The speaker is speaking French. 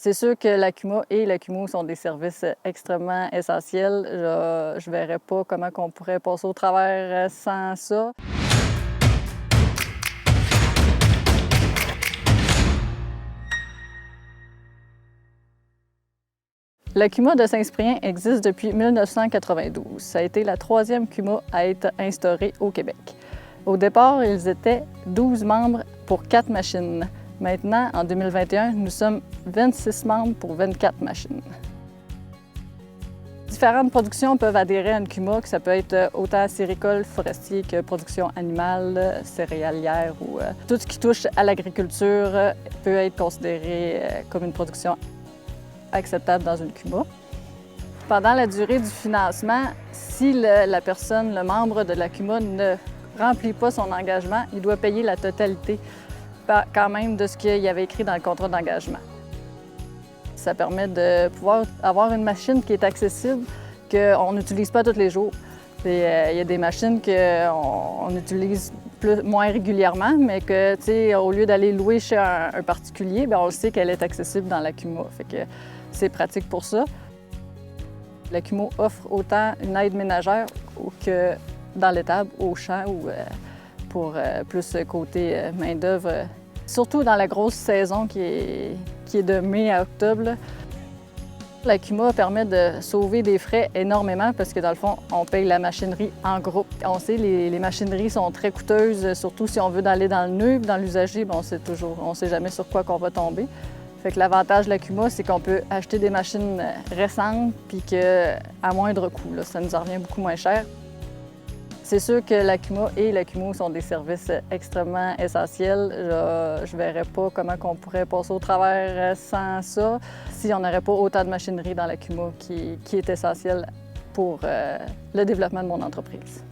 C'est sûr que l'Accuma et l'Acumo sont des services extrêmement essentiels. Je ne verrais pas comment on pourrait passer au travers sans ça. L'Accuma de Saint-Cyprien existe depuis 1992. Ça a été la troisième CUMA à être instaurée au Québec. Au départ, ils étaient 12 membres pour 4 machines. Maintenant, en 2021, nous sommes 26 membres pour 24 machines. Différentes productions peuvent adhérer à une CUMA, que ça peut être autant séricole, forestier que production animale, céréalière ou tout ce qui touche à l'agriculture peut être considéré comme une production acceptable dans une CUMA. Pendant la durée du financement, si la personne, le membre de la CUMA ne remplit pas son engagement, il doit payer la totalité quand même de ce qu'il y avait écrit dans le contrat d'engagement. Ça permet de pouvoir avoir une machine qui est accessible, qu'on n'utilise pas tous les jours. Il y a des machines qu'on utilise moins régulièrement, mais que, au lieu d'aller louer chez un particulier, bien, on le sait qu'elle est accessible dans la CUMA. Fait que c'est pratique pour ça. La CUMA offre autant une aide ménagère que dans l'étable, au champ ou pour plus côté main-d'œuvre. Surtout dans la grosse saison qui est de mai à octobre. La CUMA permet de sauver des frais énormément parce que dans le fond, on paye la machinerie en groupe. On sait les machineries sont très coûteuses, surtout si on veut aller dans le nœud, dans l'usager, on ne sait jamais sur quoi qu'on va tomber. Fait que l'avantage de la CUMA, c'est qu'on peut acheter des machines récentes puis qu'à moindre coût, là, ça nous en revient beaucoup moins cher. C'est sûr que l'Accuma et l'Acumo sont des services extrêmement essentiels. Je ne verrais pas comment on pourrait passer au travers sans ça si on n'aurait pas autant de machinerie dans l'Accuma qui est essentielle pour le développement de mon entreprise.